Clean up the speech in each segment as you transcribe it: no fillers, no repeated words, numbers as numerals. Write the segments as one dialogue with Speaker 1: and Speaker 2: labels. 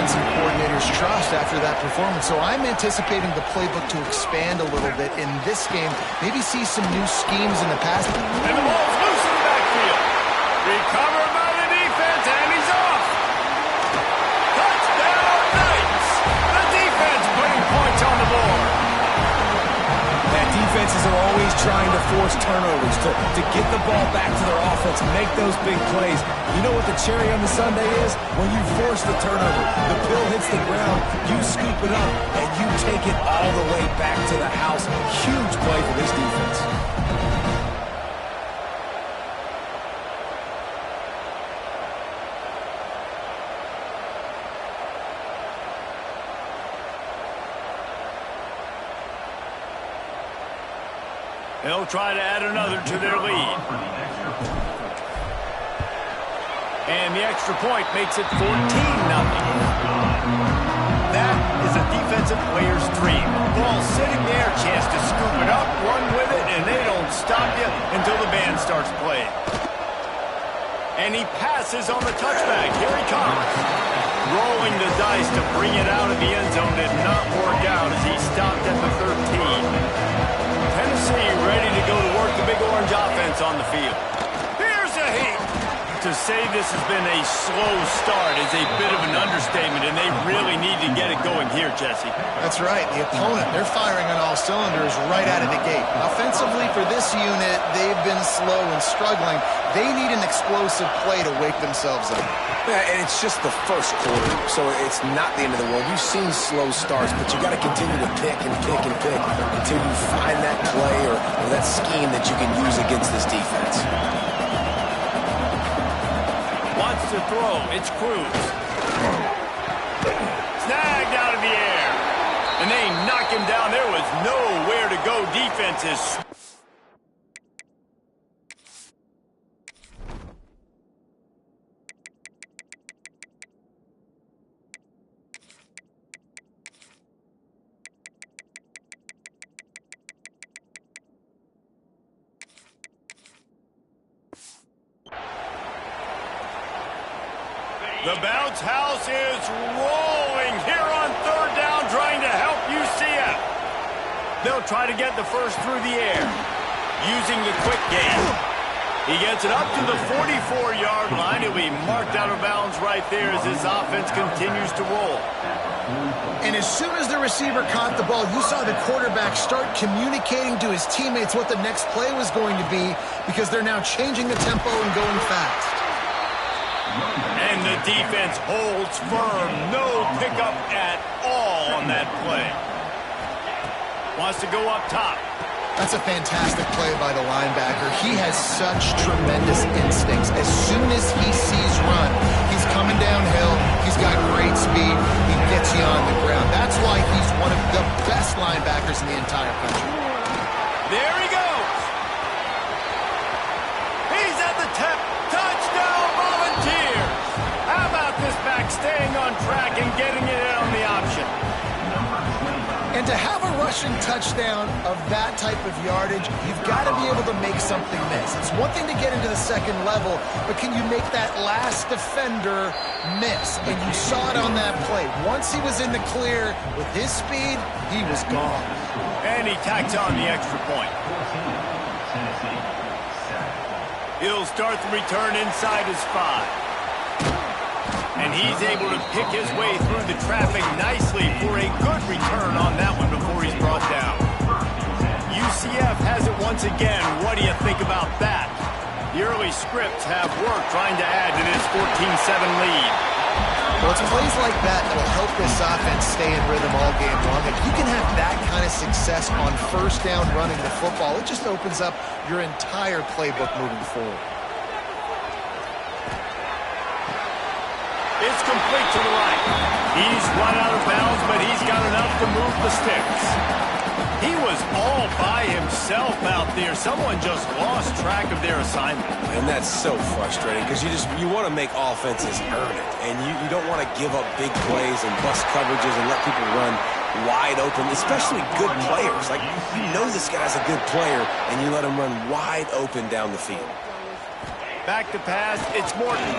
Speaker 1: defensive coordinator's trust after that performance. So I'm anticipating the playbook to expand a little bit in this game. Maybe see some new schemes in the past.
Speaker 2: And the ball's loose in the backfield. Recovered by the defense, and he's off. Touchdown, Knights. The defense putting points on the board.
Speaker 3: Defenses are always trying to force turnovers, to get the ball back to their offense, make those big plays. You know what the cherry on the sundae is? When you force the turnover, the pill hits the ground, you scoop it up, and you take it all the way back to the house. Huge play for this defense.
Speaker 2: They'll try to add another to their lead. And the extra point makes it 14-0. That is a defensive player's dream. Ball sitting there, chance to scoop it up, run with it, and they don't stop you until the band starts playing. And he passes on the touchback. Here he comes. Rolling the dice to bring it out of the end zone did not work out as he stopped at the 13. Tennessee ready to go to work the big orange offense on the field. Here's a heat. To say this has been a slow start is a bit of an understatement, and they really need to get it going here, Jesse.
Speaker 1: That's right. The opponent, they're firing on all cylinders right out of the gate. Offensively for this unit, they've been slow and struggling. They need an explosive play to wake themselves up.
Speaker 3: Yeah, and it's just the first quarter, so it's not the end of the world. We've seen slow starts, but you got to continue to pick and pick and pick until you find that play or that scheme that you can use against this defense.
Speaker 2: Wants to throw. It's Cruz. Snagged out of the air. And they knock him down. There was nowhere to go. Defenses. The bounce house is rolling here on third down, trying to help UCF. They'll try to get the first through the air, using the quick game. He gets it up to the 44-yard line. He'll be marked out of bounds right there as his offense continues to roll.
Speaker 1: And as soon as the receiver caught the ball, you saw the quarterback start communicating to his teammates what the next play was going to be, because they're now changing the tempo and going fast.
Speaker 2: And the defense holds firm. No pickup at all on that play. Wants to go up top.
Speaker 1: That's a fantastic play by the linebacker. He has such tremendous instincts. As soon as he sees run, he's coming downhill. He's got great speed. He gets you on the ground. That's why he's one of the best linebackers in the entire country.
Speaker 2: There he goes. He's at the tip. Touchdown, Volunteers. How about this back staying on track and getting it in on the option?
Speaker 1: And to have a rushing touchdown of that type of yardage, you've got to be able to make something miss. It's one thing to get into the second level, but can you make that last defender miss? And you saw it on that play. Once he was in the clear with his speed, he was gone.
Speaker 2: And he tacks on the extra point. He'll start the return inside his 5. And he's able to pick his way through the traffic nicely for a good return on that one before he's brought down. UCF has it once again. What do you think about that? The early scripts have worked trying to add to this 14-7 lead.
Speaker 1: Well, it's plays like that that will help this offense stay in rhythm all game long. If you can have that kind of success on first down running the football, it just opens up your entire playbook moving forward.
Speaker 2: It's complete to the right. He's run out of bounds, but he's got enough to move the sticks. He was all by himself out there. Someone just lost track of their assignment.
Speaker 3: And that's so frustrating because you want to make offenses earn it. And you don't want to give up big plays and bust coverages and let people run wide open, especially good players. Like, you know this guy's a good player, and you let him run wide open down the field.
Speaker 2: Back to pass. It's Morton.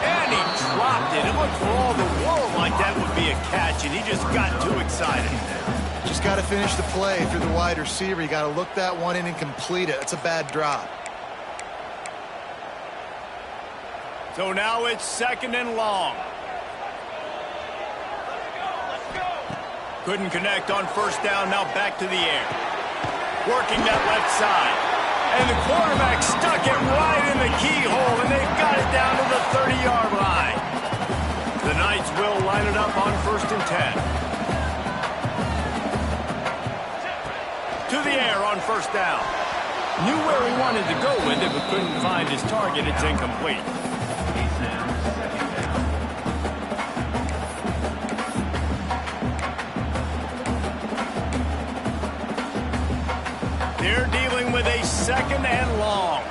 Speaker 2: And he dropped it it. It looked for all the world like that would be a catch, and he just got too excited.
Speaker 1: Just got to finish the play if you're the wide receiver. You got to look that one in and complete it. It's a bad drop.
Speaker 2: So now it's 2nd and long. Couldn't connect on 1st down, now back to the air. Working that left side. And the quarterback stuck it right in the keyhole, and they've got it down to the 30-yard line. The Knights will line it up on 1st and 10. To the air on 1st down. Knew where he wanted to go with it, but couldn't find his target. It's incomplete. They're dealing with a 2nd and long.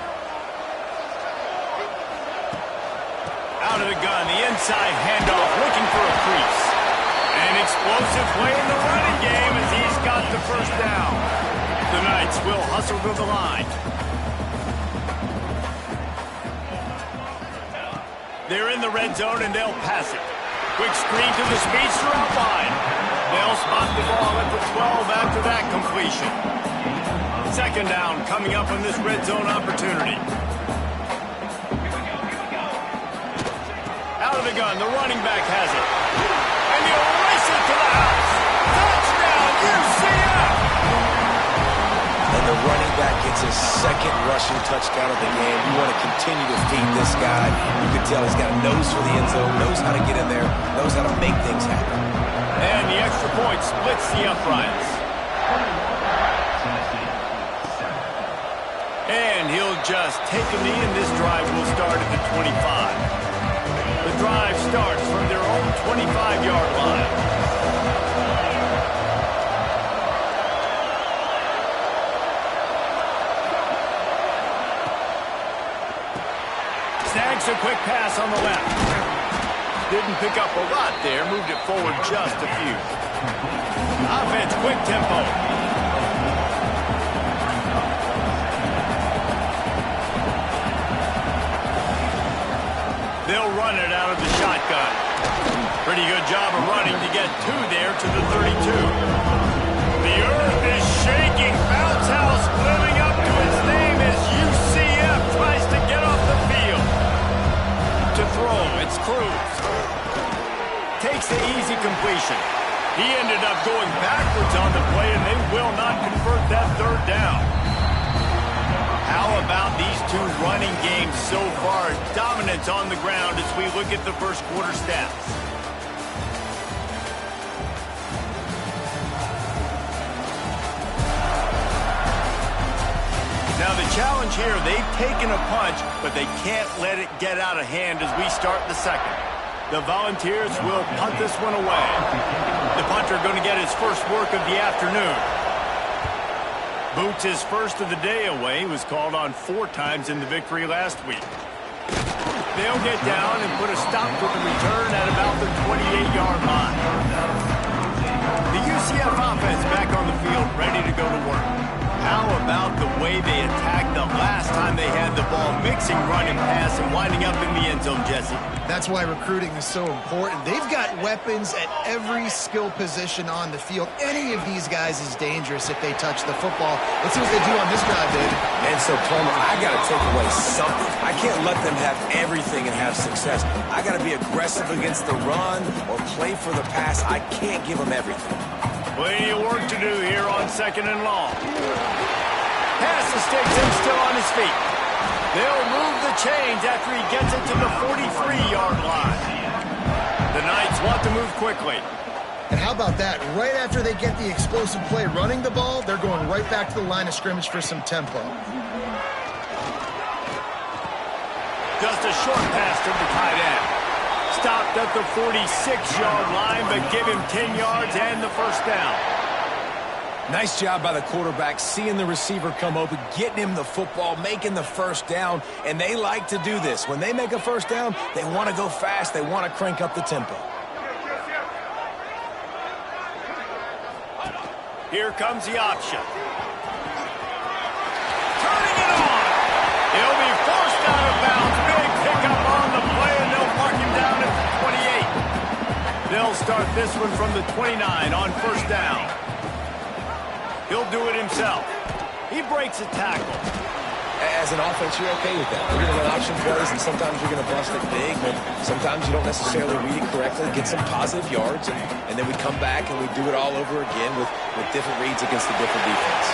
Speaker 2: Out of the gun, the inside handoff, looking for a crease. An explosive play in the running game as he's got the 1st down. The Knights will hustle to the line. They're in the red zone and they'll pass it. Quick screen to the speedster out wide. They'll spot the ball at the 12 after that completion. 2nd down coming up on this red zone opportunity. Out of the gun, the running back has it. And he'll race it to the house. Touchdown, UCF!
Speaker 3: And the running back gets his 2nd rushing touchdown of the game. You want to continue to feed this guy. You can tell he's got a nose for the end zone, knows how to get in there, knows how to make things happen.
Speaker 2: And the extra point splits the uprights. And he'll just take a knee, and this drive will start at the 25. The drive starts from their own 25-yard line. Snags a quick pass on the left. Didn't pick up a lot there, moved it forward just a few. Offense, quick tempo. They'll run it out of the shotgun. Pretty good job of running to get 2 there to the 32. The earth is shaking. Bounce house living up to its name as UCF tries to get off the field. To throw, it's Cruz. Takes the easy completion. He ended up going backwards on the play, and they will not convert that 3rd down. How about these two running games so far? Dominance on the ground as we look at the 1st quarter stats. Now the challenge here, they've taken a punch, but they can't let it get out of hand as we start the 2nd. The Volunteers will punt this one away. The punter going to get his first work of the afternoon. Boots his first of the day away. He was called on 4 times in the victory last week. They'll get down and put a stop to the return at about the 28-yard line. The UCF offense back on the field, ready to go to work. How about the way they attacked the last time they had the ball, mixing run and pass and winding up in the end zone, Jesse?
Speaker 1: That's why recruiting is so important. They've got weapons at every skill position on the field. Any of these guys is dangerous if they touch the football. Let's see what they do on this drive, David.
Speaker 3: And so, Plummer, I got to take away something. I can't let them have everything and have success. I got to be aggressive against the run or play for the pass. I can't give them everything.
Speaker 2: Plenty of work to do here on 2nd and long. Pass mistakes him still on his feet. They'll move the chains after he gets it to the 43-yard line. The Knights want to move quickly.
Speaker 1: And how about that? Right after they get the explosive play running the ball, they're going right back to the line of scrimmage for some tempo.
Speaker 2: Just a short pass to the tight end. Stopped at the 46-yard line, but give him 10 yards and the 1st down.
Speaker 3: Nice job by the quarterback, seeing the receiver come open, getting him the football, making the 1st down, and they like to do this. When they make a 1st down, they want to go fast, they want to crank up the tempo.
Speaker 2: Here comes the option. Turning it on. He'll be forced out of bounds. Big pickup on the play, and they'll mark him down at the 28. start this one from the 29 on first down. He'll do it himself. He breaks a tackle.
Speaker 3: As an offense, you're okay with that. You're going to run option plays, and sometimes you're going to bust it big, but sometimes you don't necessarily read it correctly, get some positive yards, and then we come back and we do it all over again with different reads against a different defense.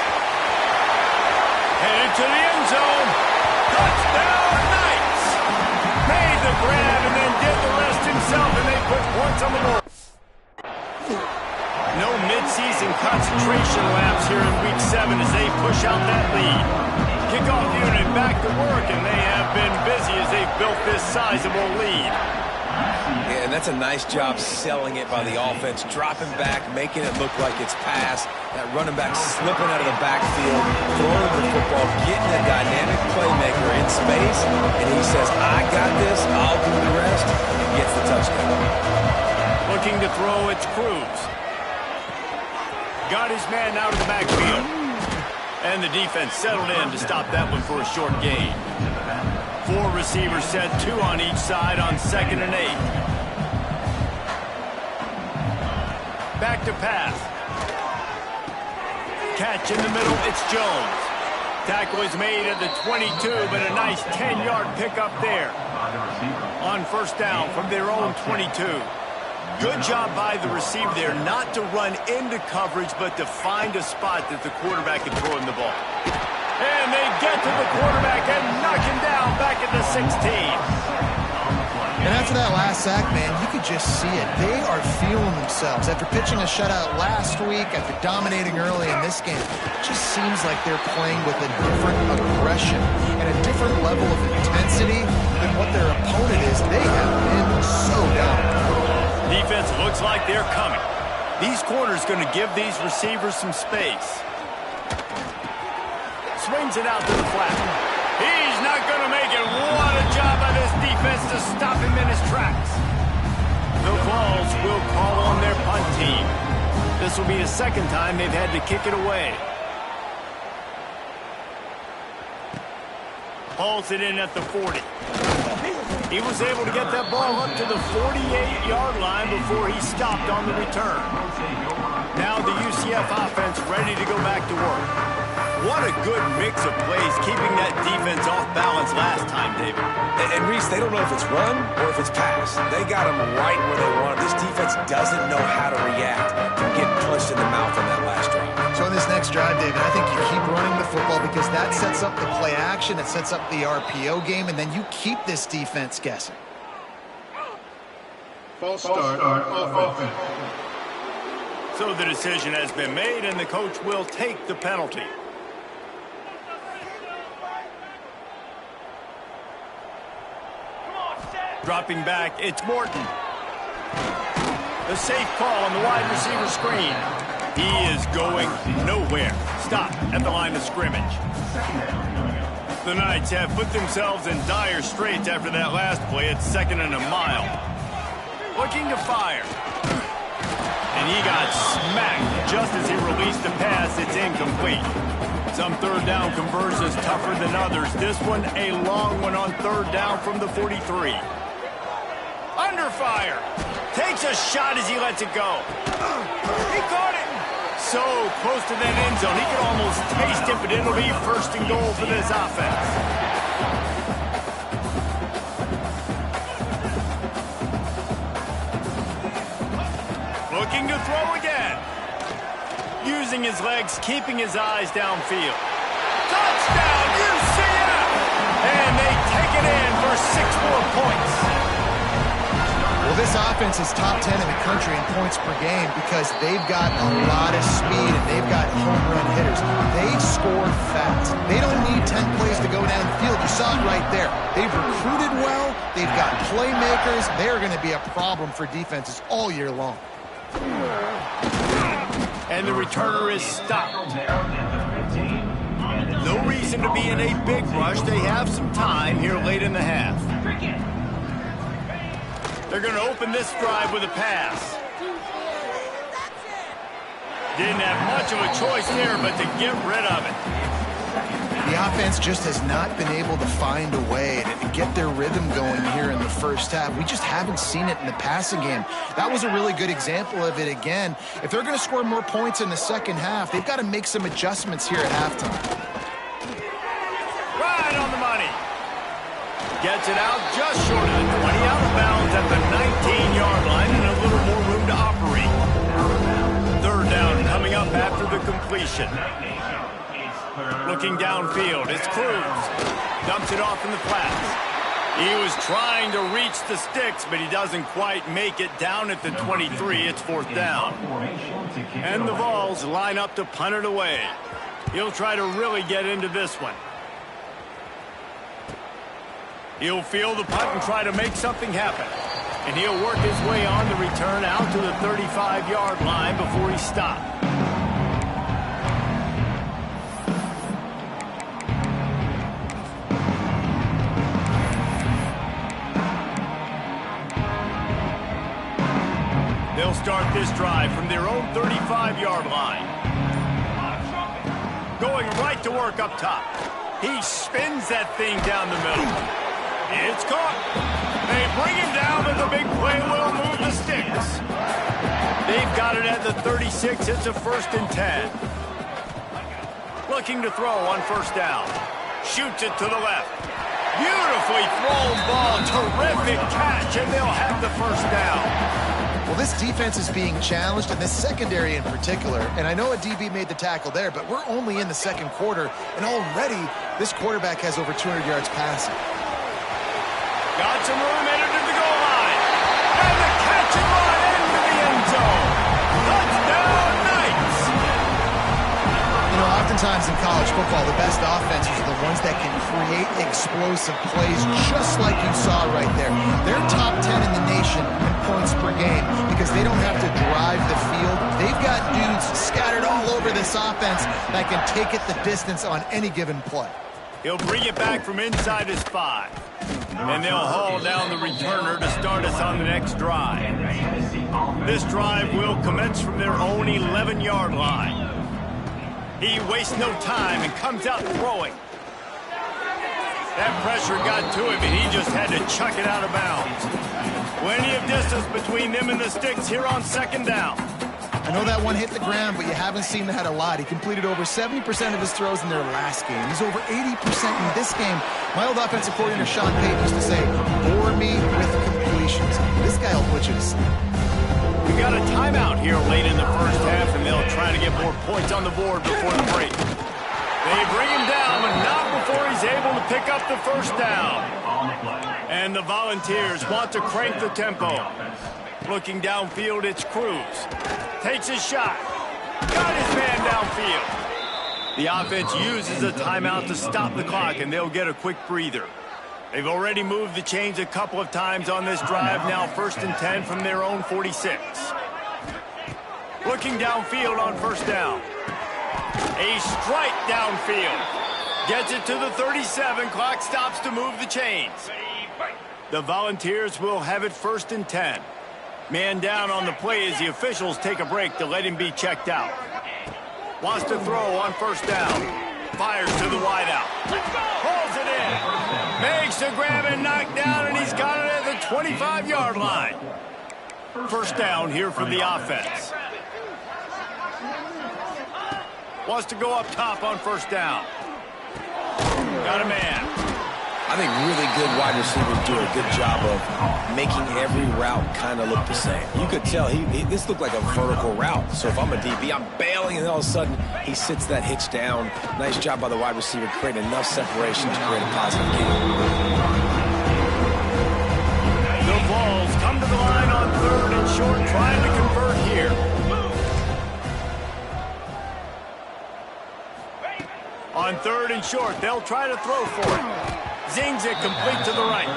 Speaker 2: Headed to the end zone. Touchdown, Knights! Made the grab and then did the rest himself, and they put points on the board. No midseason concentration laps here in Week 7 as they push out that lead. Kickoff unit back to work, and they have been busy as they've built this sizable lead.
Speaker 3: Yeah, and that's a nice job selling it by the offense, dropping back, making it look like it's pass. That running back slipping out of the backfield, throwing the football, getting a dynamic playmaker in space, and he says, I got this, I'll do the rest, and gets the touchdown.
Speaker 2: Looking to throw, it's Cruz. Got his man out of the backfield. And the defense settled in to stop that one for a short gain. 4 receivers set, 2 on each side on 2nd and 8. Back to pass. Catch in the middle, it's Jones. Tackle is made at the 22, but a nice 10-yard pickup there. On first down from their own 22. Good job by the receiver there, not to run into coverage, but to find a spot that the quarterback can throw him the ball. And they get to the quarterback and knock him down back at the 16.
Speaker 1: And after that last sack, man, you could just see it. They are feeling themselves. After pitching a shutout last week, after dominating early in this game, it just seems like they're playing with a different aggression and a different level of intensity than what their opponent is. They have been so dominant.
Speaker 2: Defense looks like they're coming. These corners going to give these receivers some space. Swings it out to the flat. He's not going to make it. What a job by this defense to stop him in his tracks. The Vols will call on their punt team. This will be the second time they've had to kick it away. Hauls it in at the 40. He was able to get that ball up to the 48-yard line before he stopped on the return. Now the UCF offense ready to go back to work. What a good mix of plays, keeping that defense off balance last time, David.
Speaker 3: And Reese, they don't know if it's run or if it's pass. They got them right where they want it. This defense doesn't know how to react from getting punched in the mouth on that last drive.
Speaker 1: So in this next drive, David, I think you keep running the football because that sets up the play action, it sets up the RPO game, and then you keep this defense guessing.
Speaker 4: False start offense.
Speaker 2: So the decision has been made, and the coach will take the penalty. Dropping back, it's Morton. The safe call on the wide receiver screen. He is going nowhere. Stop at the line of scrimmage. The Knights have put themselves in dire straits after that last play. It's 2nd and a mile. Looking to fire. And he got smacked just as he released the pass. It's incomplete. Some third down conversions tougher than others. This one a long one on 3rd down from the 43. Under fire. Takes a shot as he lets it go. He caught it. So close to that end zone. He could almost taste it, but it'll be 1st and goal for this offense. Looking to throw again. Using his legs, keeping his eyes downfield. Touchdown, UCF! And they take it in for 6 more points.
Speaker 1: Well, this offense is top 10 in the country in points per game because they've got a lot of speed and they've got home run hitters. They score fast. They don't need 10 plays to go downfield. You saw it right there. They've recruited well. They've got playmakers. They're going to be a problem for defenses all year long.
Speaker 2: And the returner is stopped. No reason to be in a big rush. They have some time here late in the half. They're going to open this drive with a pass. Didn't have much of a choice there, but to get rid of it.
Speaker 1: The offense just has not been able to find a way to get their rhythm going here in the first half. We just haven't seen it in the passing game. That was a really good example of it again. If they're going to score more points in the second half, they've got to make some adjustments here at halftime.
Speaker 2: Right on the money. Gets it out just short of the 20, out of bounds at the 19-yard line, and a little more room to operate. Third down coming up after the completion. Looking downfield, it's Cruz. Dumps it off in the flats. He was trying to reach the sticks, but he doesn't quite make it down at the 23. It's fourth down. And the Vols line up to punt it away. He'll try to really get into this one. He'll field the punt and try to make something happen. And he'll work his way on the return out to the 35-yard line before he stopped. They'll start this drive from their own 35-yard line. Going right to work up top. He spins that thing down the middle. It's caught. They bring him down, and the big play will move the sticks. They've got it at the 36. It's a 1st and 10. Looking to throw on first down. Shoots it to the left. Beautifully thrown ball. Terrific catch, and they'll have the first down.
Speaker 1: Well, this defense is being challenged, and this secondary in particular. And I know a DB made the tackle there, but we're only in the second quarter, and already this quarterback has over 200 yards passing.
Speaker 2: Got some room, entered to the goal line. And the catch and run into the end zone. Touchdown, Knights!
Speaker 1: You know, oftentimes in college football, the best offenses are the ones that can create explosive plays, just like you saw right there. They're top 10 in the nation in points per game because they don't have to drive the field. They've got dudes scattered all over this offense that can take it the distance on any given play.
Speaker 2: He'll bring it back from inside his 5. And they'll haul down the returner to start us on the next drive. This drive will commence from their own 11-yard line. He wastes no time and comes out throwing. That pressure got to him, and he just had to chuck it out of bounds. Plenty of distance between them and the sticks here on second down.
Speaker 1: I know that one hit the ground, but you haven't seen that a lot. He completed over 70% of his throws in their last game. He's over 80% in this game. My old offensive coordinator, Sean Payton, used to say, bore me with completions. This guy will put you to sleep.
Speaker 2: We got a timeout here late in the first half, and they'll try to get more points on the board before the break. They bring him down, but not before he's able to pick up the first down. And the Volunteers want to crank the tempo. Looking downfield, it's Cruz. Takes a shot. Got his man downfield. The offense uses a timeout to stop the clock, and they'll get a quick breather. They've already moved the chains a couple of times on this drive, now 1st and 10 from their own 46. Looking downfield on first down. A strike downfield. Gets it to the 37. Clock stops to move the chains. The Volunteers will have it 1st and 10. Man down on the play as the officials take a break to let him be checked out. Wants to throw on first down. Fires to the wideout. Pulls it in. Makes the grab and knock down, and he's got it at the 25-yard line. First down here for the offense. Wants to go up top on first down. Got a man.
Speaker 3: I think really good wide receivers do a good job of making every route kind of look the same. You could tell this looked like a vertical route. So if I'm a DB, I'm bailing, and all of a sudden he sits that hitch down. Nice job by the wide receiver, creating enough separation to create a positive game.
Speaker 2: The Vols come to the line on 3rd and short, trying to convert here. On 3rd and short, they'll try to throw for it. Zings it complete to the right.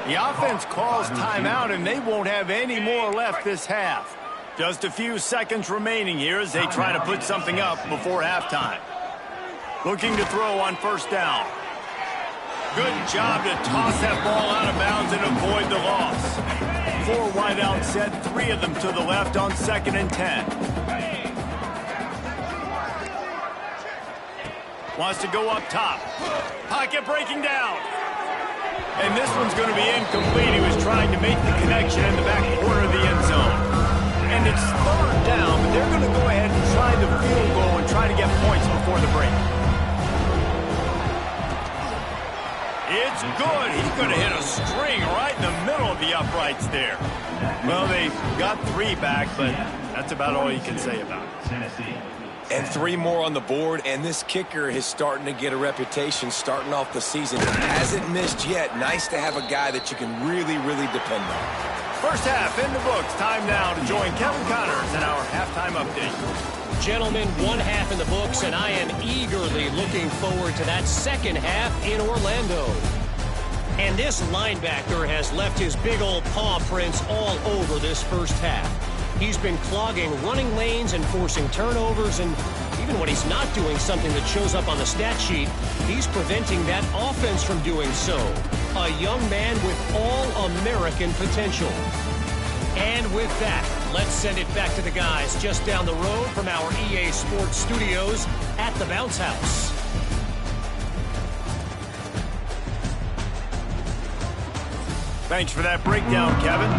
Speaker 2: The offense calls timeout, and they won't have any more left this half. Just a few seconds remaining here as they try to put something up before halftime. Looking to throw on first down. Good job to toss that ball out of bounds and avoid the loss. 4 wide out set, 3 of them to the left on 2nd and 10. Wants to go up top. Pocket breaking down. And this one's going to be incomplete. He was trying to make the connection in the back corner of the end zone. And it's third down, but they're going to go ahead and try the field goal and try to get points before the break. It's good. He's going to hit a string right in the middle of the uprights there. Well, they got 3 back, but that's about all you can say about it.
Speaker 3: And 3 more on the board, and this kicker is starting to get a reputation starting off the season. Hasn't missed yet. Nice to have a guy that you can really, really depend on.
Speaker 2: First half in the books. Time now to join Kevin Connors in our halftime update.
Speaker 5: Gentlemen, 1 half in the books, and I am eagerly looking forward to that second half in Orlando. And this linebacker has left his big old paw prints all over this first half. He's been clogging running lanes and forcing turnovers, and even when he's not doing something that shows up on the stat sheet, he's preventing that offense from doing so. A young man with all-American potential. And with that, let's send it back to the guys just down the road from our EA Sports Studios at the Bounce House.
Speaker 2: Thanks for that breakdown, Kevin.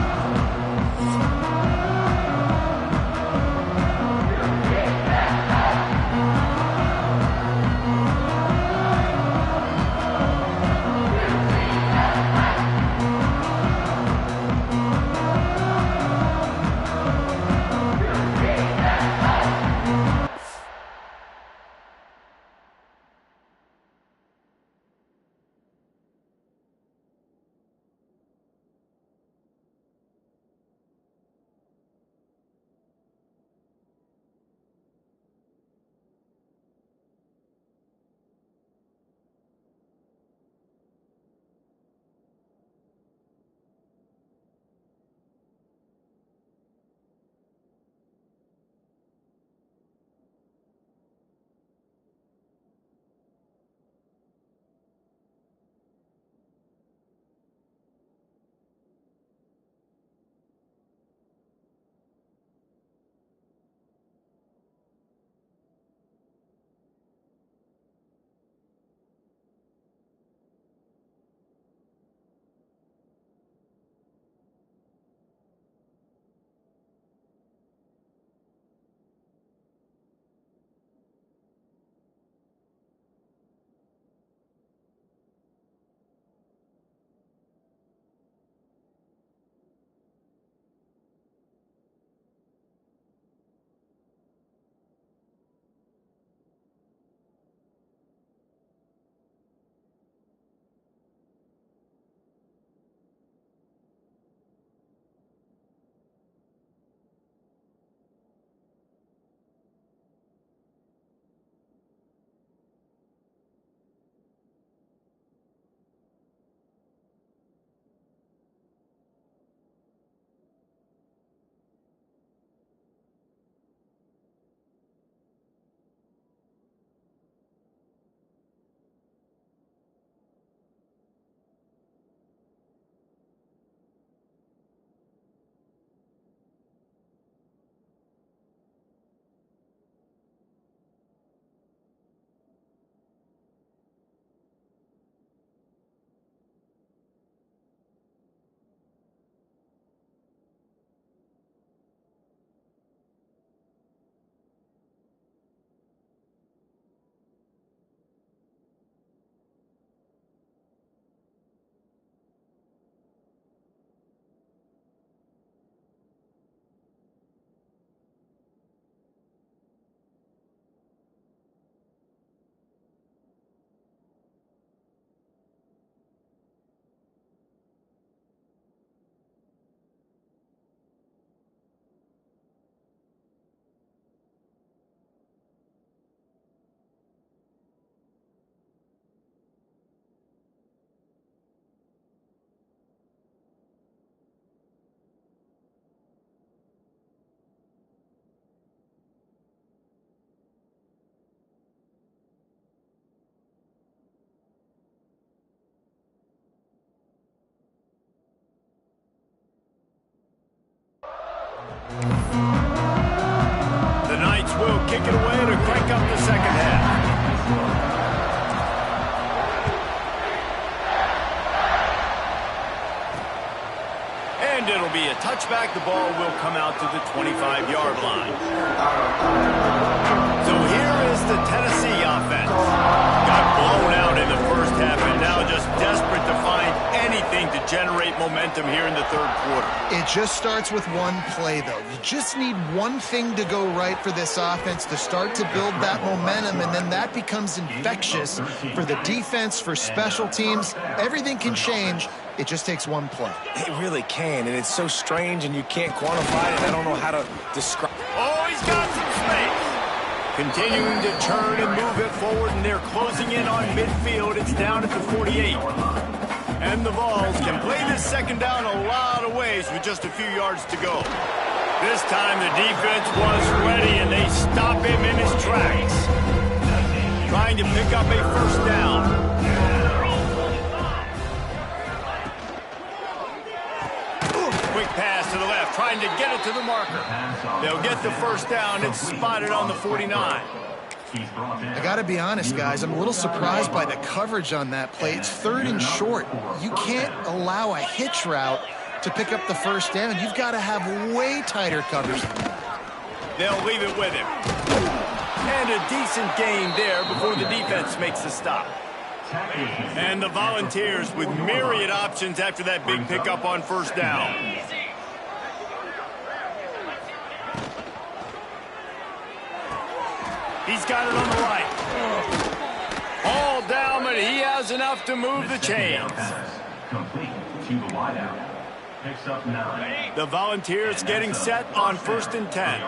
Speaker 2: The Knights will kick it away to crank up the second half. it'll be a touchback. The ball will come out to the 25-yard line. So here is the Tennessee offense. Got blown out in the first half and now just desperate to find anything to generate momentum here in the third quarter.
Speaker 1: It just starts with one play, though. You just need one thing to go right for this offense to start to build that momentum, and then that becomes infectious for the defense, for special teams. Everything can change. It just takes one play.
Speaker 3: It really can, and it's so strange, and you can't quantify it. I don't know how to describe.
Speaker 2: Oh, he's got some space. Continuing to turn and move it forward, and they're closing in on midfield. It's down at the 48. And the Vols can play this second down a lot of ways with just a few yards to go. This time the defense was ready, and they stop him in his tracks. Trying to pick up a first down. Quick pass to the left, trying to get it to the marker. They'll get the first down. It's spotted on the 49.
Speaker 1: I got to be honest, guys. I'm a little surprised by the coverage on that play. It's 3rd and short. You can't allow a hitch route to pick up the first down. You've got to have way tighter coverage than that.
Speaker 2: They'll leave it with him. And a decent gain there before the defense makes the stop. And the Volunteers with myriad options after that big pickup on first down. He's got it on the right. All down, but he has enough to move the chains. The Volunteers getting set on 1st and 10.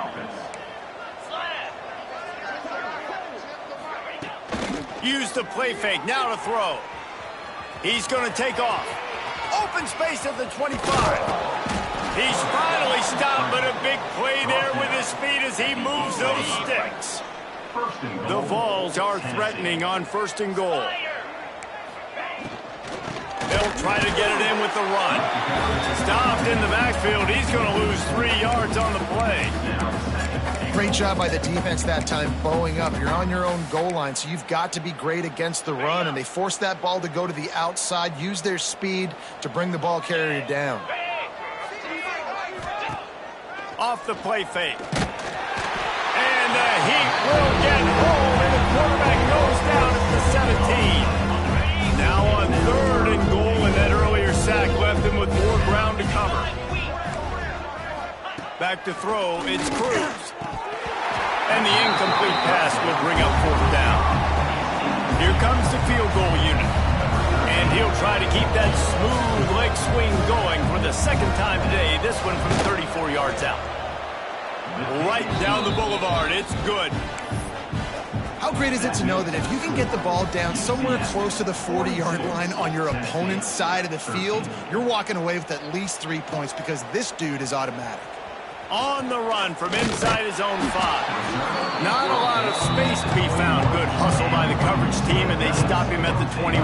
Speaker 2: Use the play fake, now to throw. He's going to take off. Open space at the 25. He's finally stopped, but a big play there with his feet as he moves those sticks. The Vols are threatening on 1st and goal. They'll try to get it in with the run. Stopped in the backfield. He's going to lose 3 yards on the play.
Speaker 1: Great job by the defense that time, bowing up. You're on your own goal line, so you've got to be great against the run, and they forced that ball to go to the outside, use their speed to bring the ball carrier down.
Speaker 2: Off the play fake. And the heat will get home, and the quarterback goes down at the 17. Now on 3rd and goal, and that earlier sack left him with more ground to cover. Back to throw, it's Cruz. And the incomplete pass will bring up 4th down. Here comes the field goal unit. And he'll try to keep that smooth leg swing going for the second time today, this one from 34 yards out. Right down the boulevard, it's good.
Speaker 1: How great is it to know that if you can get the ball down somewhere close to the 40-yard line on your opponent's side of the field, you're walking away with at least 3 points because this dude is automatic.
Speaker 2: On the run from inside his own 5. Not a lot of space to be found. Good hustle by the coverage team, and they stop him at the 21.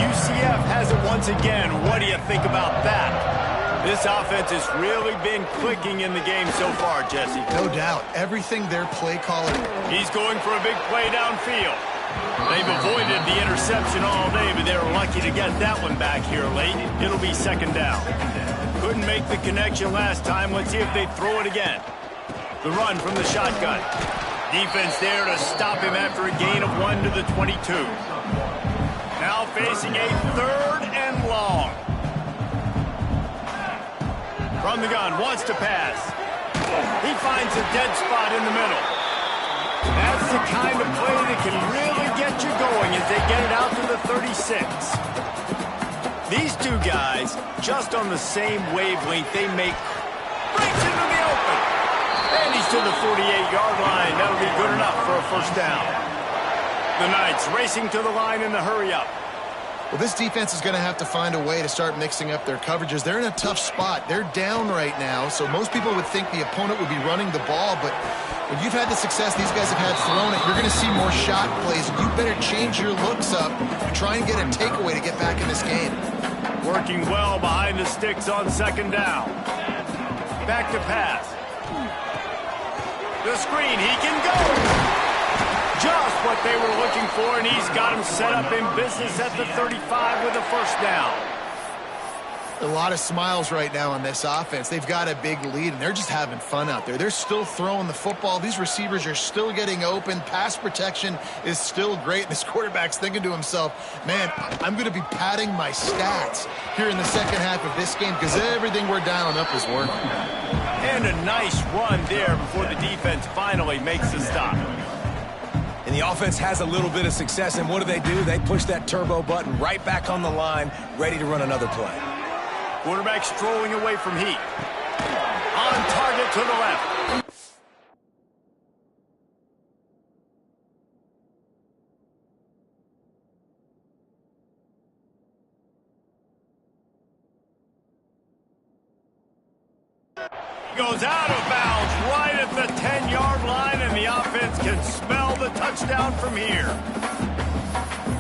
Speaker 2: UCF has it once again. What do you think about that? This offense has really been clicking in the game so far, Jesse.
Speaker 1: No doubt. Everything their play caller.
Speaker 2: He's going for a big play downfield. They've avoided the interception all day, but they're lucky to get that one back here late. It'll be 2nd down. Couldn't make the connection last time. Let's see if they throw it again. The run from the shotgun. Defense there to stop him after a gain of 1 to the 22. Now facing a 3rd and long. From the gun, wants to pass. He finds a dead spot in the middle. That's the kind of play that can really get you going as they get it out to the 36. These two guys, just on the same wavelength, they make breaks into the open. And he's to the 48-yard line. That'll be good enough for a first down. The Knights racing to the line in the hurry-up.
Speaker 1: Well, this defense is going to have to find a way to start mixing up their coverages. They're in a tough spot. They're down right now, so most people would think the opponent would be running the ball, but when you've had the success these guys have had throwing it, you're going to see more shot plays. You better change your looks up and try and get a takeaway to get back in this game.
Speaker 2: Working well behind the sticks on 2nd down. Back to pass. The screen, he can go. Just what they were looking for, and he's got him set up in business at the 35 with a first down.
Speaker 1: A lot of smiles right now on this offense. They've got a big lead, and they're just having fun out there. They're still throwing the football. These receivers are still getting open. Pass protection is still great. This quarterback's thinking to himself, man, I'm going to be padding my stats here in the second half of this game because everything we're dialing up is working.
Speaker 2: And a nice run there before the defense finally makes the stop.
Speaker 3: And the offense has a little bit of success, and what do? They push that turbo button right back on the line, ready to run another play.
Speaker 2: Quarterback strolling away from heat. On target to the left. Goes out of bounds right at the 10-yard line, and the offense can smell the touchdown from here.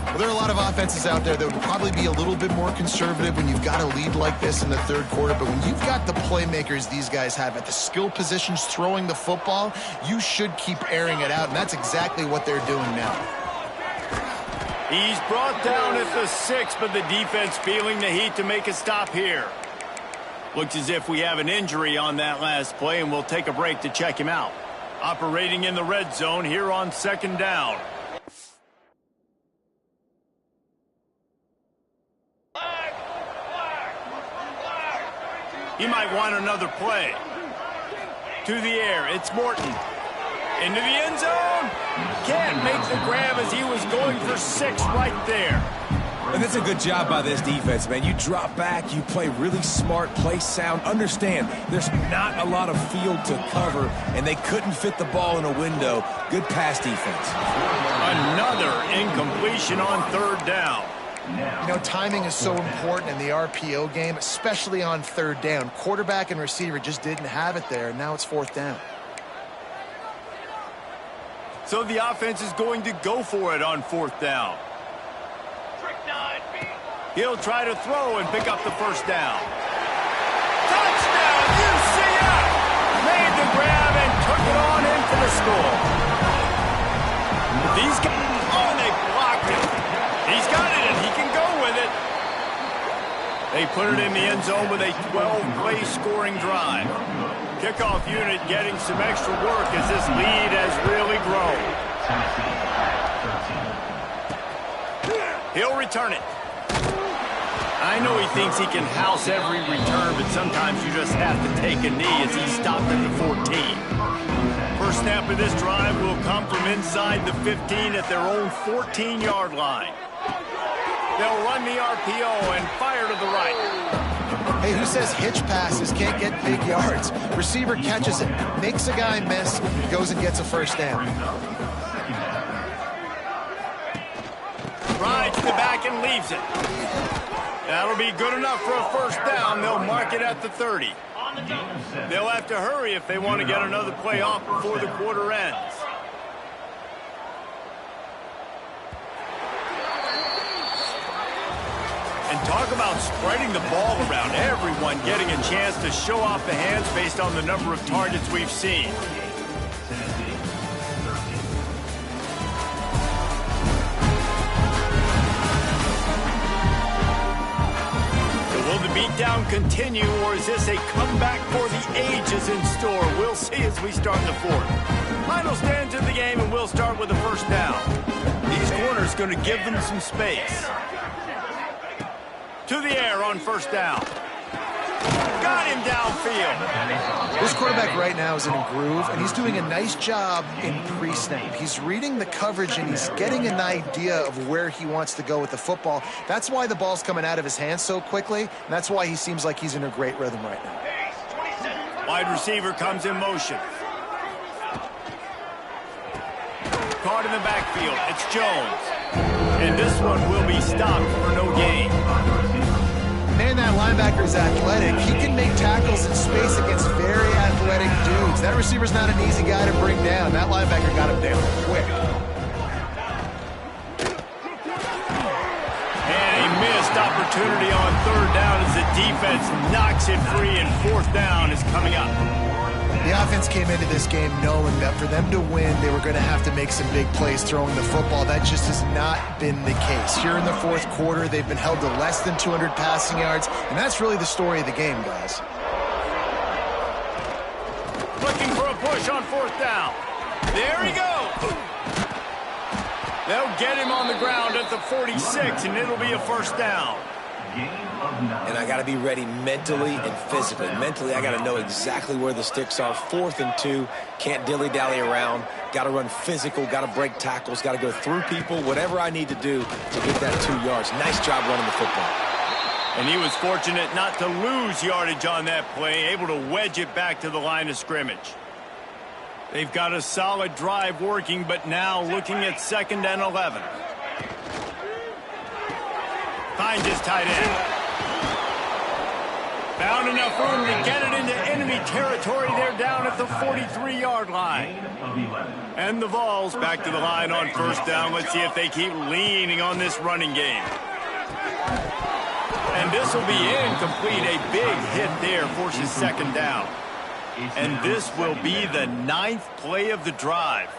Speaker 1: Well, there are a lot of offenses out there that would probably be a little bit more conservative when you've got a lead like this in the third quarter. But when you've got the playmakers these guys have at the skill positions throwing the football, you should keep airing it out, and that's exactly what they're doing now.
Speaker 2: He's brought down at the 6, but the defense feeling the heat to make a stop here. Looks as if we have an injury on that last play, and we'll take a break to check him out. Operating in the red zone here on second down. He might want another play. To the air, it's Morton. Into the end zone. Can't make the grab as he was going for 6 right there.
Speaker 3: And that's a good job by this defense, man. You drop back, you play really smart, play sound. Understand, there's not a lot of field to cover, and they couldn't fit the ball in a window. Good pass defense.
Speaker 2: Another incompletion on third down.
Speaker 1: You know, timing is so important in the RPO game, especially on third down. Quarterback and receiver just didn't have it there, and now it's fourth down.
Speaker 2: So the offense is going to go for it on fourth down. He'll try to throw and pick up the first down. Touchdown, UCF! Made the grab and took it on in for the score. These guys, oh, they blocked it. He's got it, and he can go with it. They put it in the end zone with a 12-play scoring drive. Kickoff unit getting some extra work as this lead has really grown. He'll return it. I know he thinks he can house every return, but sometimes you just have to take a knee as he stopped at the 14. First snap of this drive will come from inside the 15 at their own 14-yard line. They'll run the RPO and fire to the right.
Speaker 1: Hey, who says hitch passes can't get big yards? Receiver catches it, makes a guy miss, goes and gets a first down.
Speaker 2: Rides the back and leaves it. That'll be good enough for a first down. They'll mark it at the 30. They'll have to hurry if they want to get another play off before the quarter ends. And talk about spreading the ball around. Everyone getting a chance to show off the hands based on the number of targets we've seen. Will the beatdown continue, or is this a comeback for the ages in store? We'll see as we start the fourth. Final stands in the game, and we'll start with the first down. These corners going to give them some space. To the air on first down. Got him downfield.
Speaker 1: This quarterback right now is in a groove, and he's doing a nice job in pre-snap. He's reading the coverage, and he's getting an idea of where he wants to go with the football. That's why the ball's coming out of his hands so quickly, and that's why he seems like he's in a great rhythm right now.
Speaker 2: Wide receiver comes in motion. Caught in the backfield. It's Jones. And this one will be stopped for no gain.
Speaker 1: Man, that linebacker is athletic. He can make tackles in space against very athletic dudes. That receiver's not an easy guy to bring down. That linebacker got him down quick.
Speaker 2: And he missed opportunity on third down as the defense knocks it free, and fourth down is coming up.
Speaker 1: The offense came into this game knowing that for them to win, they were going to have to make some big plays throwing the football. That just has not been the case. Here in the fourth quarter, they've been held to less than 200 passing yards, and that's really the story of the game, guys.
Speaker 2: Looking for a push on fourth down. There he goes. They'll get him on the ground at the 46, and it'll be a first down.
Speaker 3: And I got to be ready mentally and physically. Mentally, I got to know exactly where the sticks are. 4th and 2, can't dilly-dally around. Got to run physical, got to break tackles, got to go through people, whatever I need to do to get that 2 yards. Nice job running the football.
Speaker 2: And he was fortunate not to lose yardage on that play, able to wedge it back to the line of scrimmage. They've got a solid drive working, but now looking at 2nd and 11. Finds his tight end. Found enough room to get it into enemy territory. They're down at the 43-yard line. And the Vols back to the line on first down. Let's see if they keep leaning on this running game. And this will be incomplete. A big hit there forces 2nd down. And this will be the 9th play of the drive.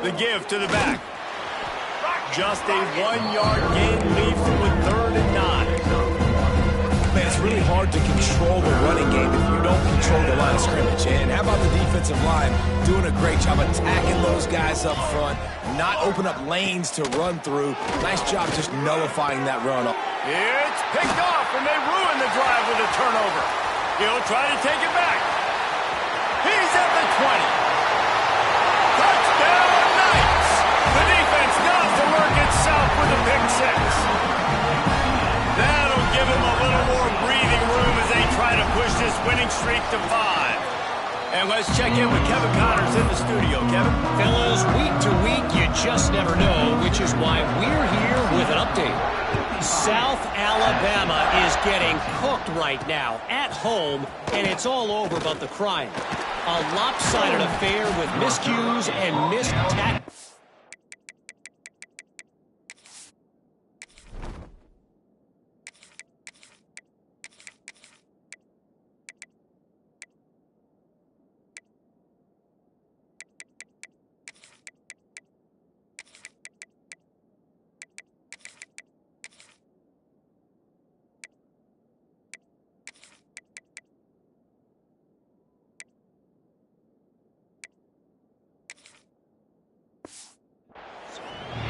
Speaker 2: The give to the back. Just a 1-yard gain leaves them with 3rd and 9.
Speaker 3: Man, it's really hard to control the running game if you don't control the line of scrimmage. And how about the defensive line doing a great job attacking those guys up front, not open up lanes to run through. Nice job just nullifying that run.
Speaker 2: It's picked off, and they ruin the drive with a turnover. He'll try to take it back. He's at the 20. Touchdown, Knights! The defense does to work itself with a pick 6. That'll give him a little more breathing room as they try to push this winning streak to 5. And let's check in with Kevin Connors in the studio. Kevin?
Speaker 5: Fellas, week to week, you just never know, which is why we're here with an update. South Alabama is getting cooked right now at home, and it's all over but the crying. A lopsided affair with miscues and missed tackles.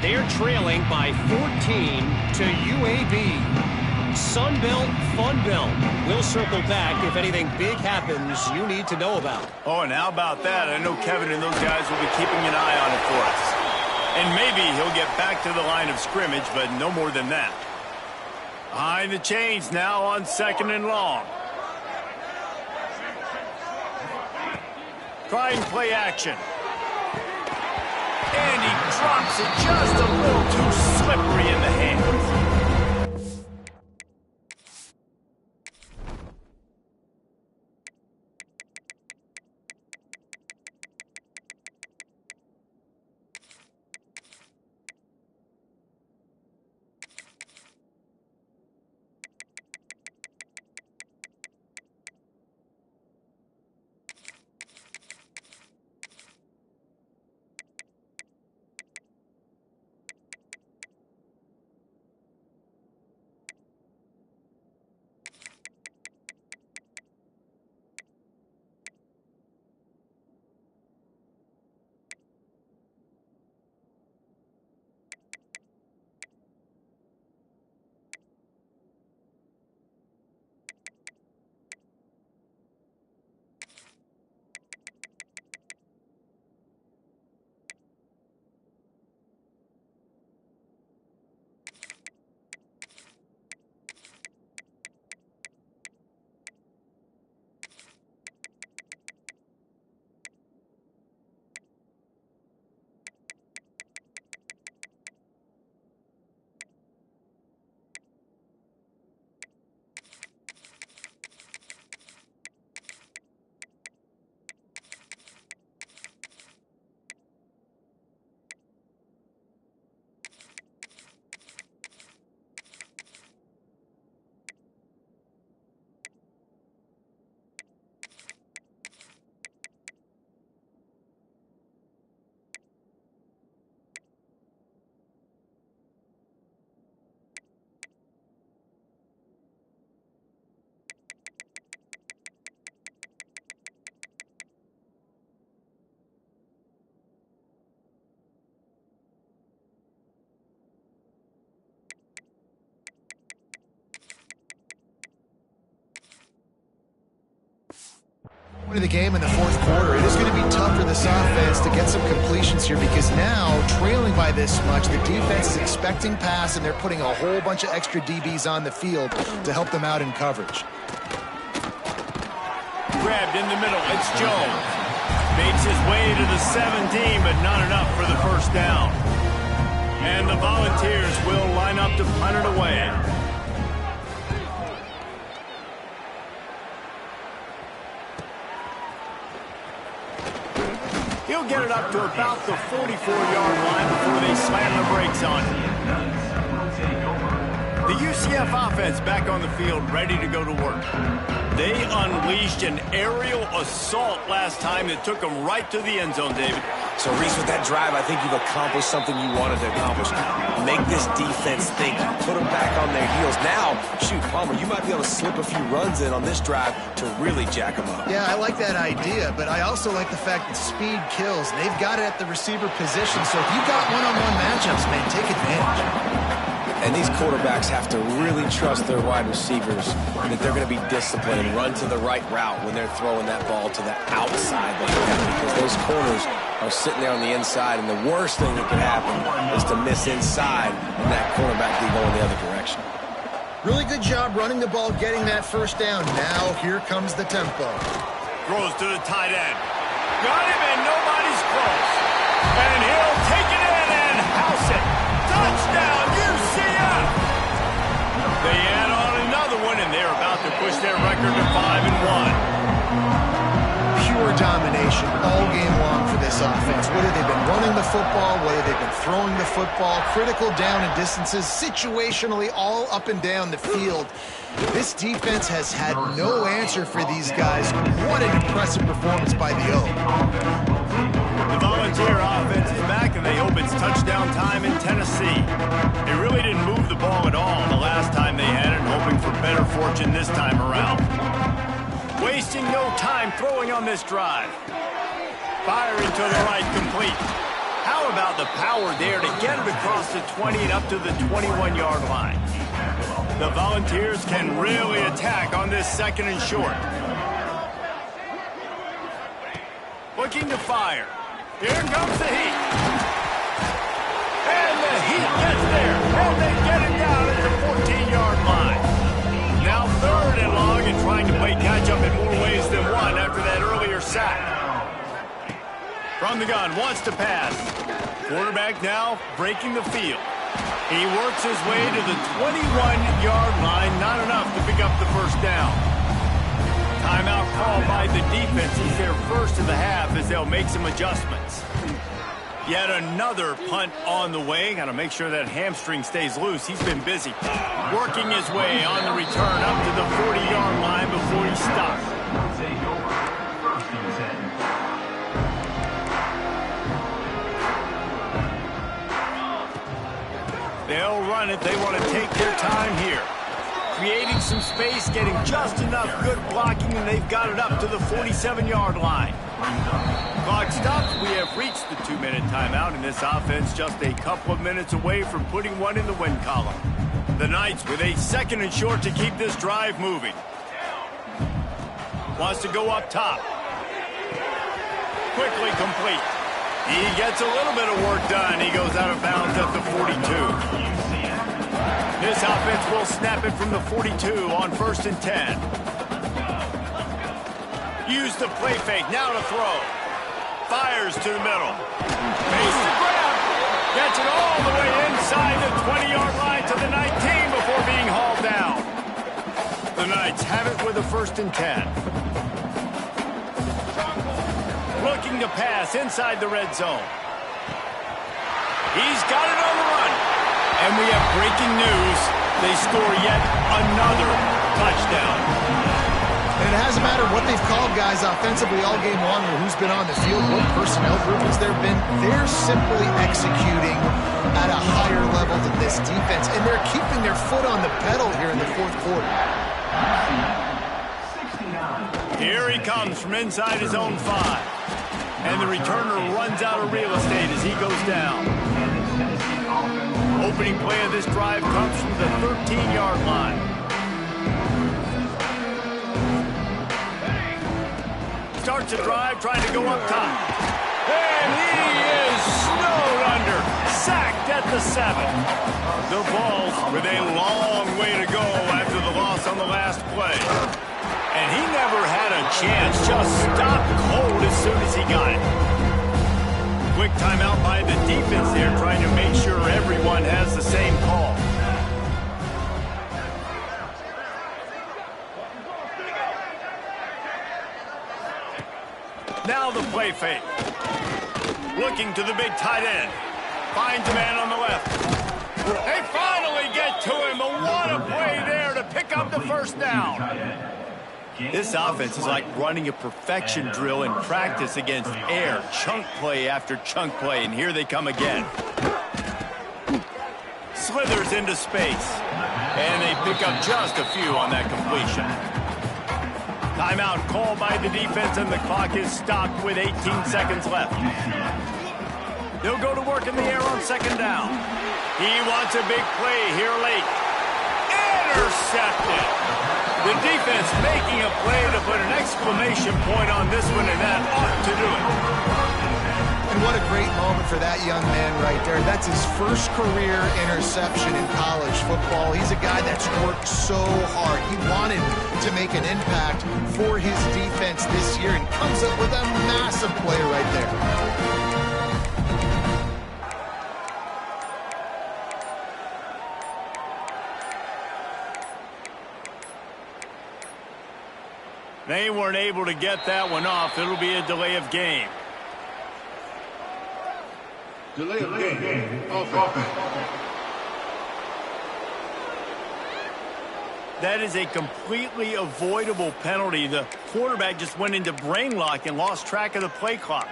Speaker 5: They're trailing by 14 to UAB. Sunbelt, Funbelt. We'll circle back if anything big happens you need to know about.
Speaker 2: Oh, and how about that? I know Kevin and those guys will be keeping an eye on it for us. And maybe he'll get back to the line of scrimmage, but no more than that. Behind the chains now on 2nd and long. Trying play action. And he drops it just a little too slippery in the hands.
Speaker 1: Of the game in the fourth quarter, it is going to be tough for this offense to get some completions here because now, trailing by this much, the defense is expecting pass and they're putting a whole bunch of extra DBs on the field to help them out in coverage.
Speaker 2: Grabbed in the middle, it's Jones. Makes his way to the 17, but not enough for the first down. And the Volunteers will line up to punt it away. He'll get it up to about the 44-yard line before they slam the brakes on it. The UCF offense back on the field, ready to go to work. They unleashed an aerial assault last time that took them right to the end zone, David.
Speaker 3: So, Reese, with that drive, I think you've accomplished something you wanted to accomplish. Make this defense think. Put them back on their heels. Now, shoot, Palmer, you might be able to slip a few runs in on this drive to really jack them up.
Speaker 1: Yeah, I like that idea, but I also like the fact that speed kills. They've got it at the receiver position, so if you've got one-on-one matchups, man, take advantage.
Speaker 3: And these quarterbacks have to really trust their wide receivers that they're going to be disciplined and run to the right route when they're throwing that ball to the outside because those corners are sitting there on the inside, and the worst thing that could happen is to miss inside and that quarterback be going the other direction.
Speaker 1: Really good job running the ball, getting that first down. Now here comes the tempo.
Speaker 2: Throws to the tight end. Got him, and nobody's close. And he'll take it in and house it. Touchdown, UCF! They add on another one, and they're about to push their record to 5-1.
Speaker 1: Pure domination all game long for this offense. Whether they've been running the football, whether they've been throwing the football, critical down and distances, situationally all up and down the field. This defense has had no answer for these guys. What an impressive performance by the O.
Speaker 2: The Volunteer offense is back, and they hope it's touchdown time in Tennessee. They really didn't move the ball at all the last time they had it, hoping for better fortune this time around. Wasting no time throwing on this drive. Firing to the right, complete. How about the power there to get it across the 20 and up to the 21-yard line? The Volunteers can really attack on this second and short. Looking to fire. Here comes the Heat. And the Heat gets there. And they get it down at the 14-yard line. Now third and long and trying to play catch-up in more ways than one after that earlier sack. From the gun, wants to pass. Quarterback now breaking the field. He works his way to the 21-yard line. Not enough to pick up the first down. Timeout called by the defense. It's their first of the half as they'll make some adjustments. Yet another punt on the way. Got to make sure that hamstring stays loose. He's been busy working his way on the return up to the 40-yard line before he stops. They'll run it. They want to take their time here. Creating some space, getting just enough good blocking, and they've got it up to the 47-yard line. Clock stops. We have reached the 2-minute timeout, and this offense just a couple of minutes away from putting one in the win column. The Knights with a second and short to keep this drive moving. Wants to go up top. Quickly complete. He gets a little bit of work done. He goes out of bounds at the 42. This offense will snap it from the 42 on 1st and 10. Use the play fake. Now to throw. Fires to the middle. Makes the grab. Gets it all the way inside the 20-yard line to the 19 before being hauled down. The Knights have it with a 1st and 10. Looking to pass inside the red zone. He's got it on the run. And we have breaking news. They score yet another touchdown.
Speaker 1: And it hasn't mattered what they've called guys offensively all game long or who's been on the field, what personnel groupings there have been. They're simply executing at a higher level than this defense, and they're keeping their foot on the pedal here in the fourth quarter.
Speaker 2: Here he comes from inside his own 5. And the returner runs out of real estate as he goes down. Opening play of this drive comes from the 13-yard line. starts a drive trying to go up top. And he is snowed under. Sacked at the 7. The Vols with a long way to go after the loss on the last play. And he never had a chance. Just stopped cold as soon as he got it. Quick timeout by the defense there, trying to make sure everyone has the same call. Now the play fake. Looking to the big tight end. Finds a man on the left. They finally get to him, but what a play there to pick up the first down. This offense is like running a perfection drill in practice against air. Chunk play after chunk play, and here they come again. Slithers into space. And they pick up just a few on that completion. Timeout called by the defense, and the clock is stopped with 18 seconds left. They'll go to work in the air on second down. He wants a big play here late. Intercepted. The defense making a play to put an exclamation point on this one, and that ought to do it.
Speaker 1: And what a great moment for that young man right there. That's his first career interception in college football. He's a guy that's worked so hard. He wanted to make an impact for his defense this year and comes up with a massive play right there.
Speaker 2: They weren't able to get that one off. It'll be a delay of game.
Speaker 4: Delay of game. Offense.
Speaker 2: That is a completely avoidable penalty. The quarterback just went into brain lock and lost track of the play clock.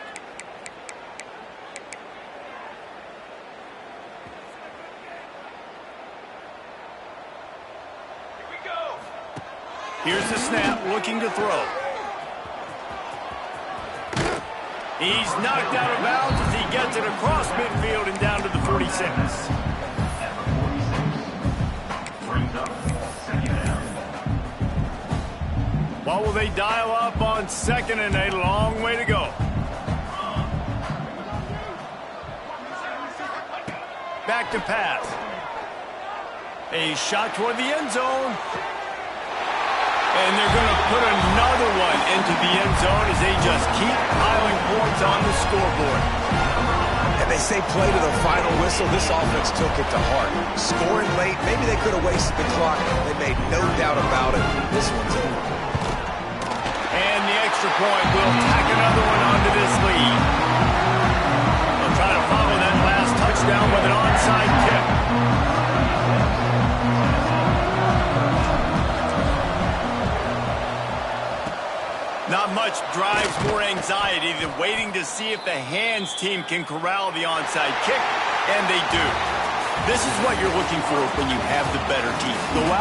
Speaker 2: Here's the snap, looking to throw. He's knocked out of bounds as he gets it across midfield and down to the 46. What will they dial up on second, and a long way to go? Back to pass. A shot toward the end zone. And they're going to put another one into the end zone as they just keep piling points on the scoreboard.
Speaker 3: And they say play to the final whistle. This offense took it to heart. Scoring late, maybe they could have wasted the clock. They made no doubt about it. This one's over.
Speaker 2: And the extra point will tack another one onto this lead. They'll try to follow that last touchdown with an onside kick. Not much drives more anxiety than waiting to see if the hands team can corral the onside kick, and they do. This is what you're looking for when you have the better team. Go out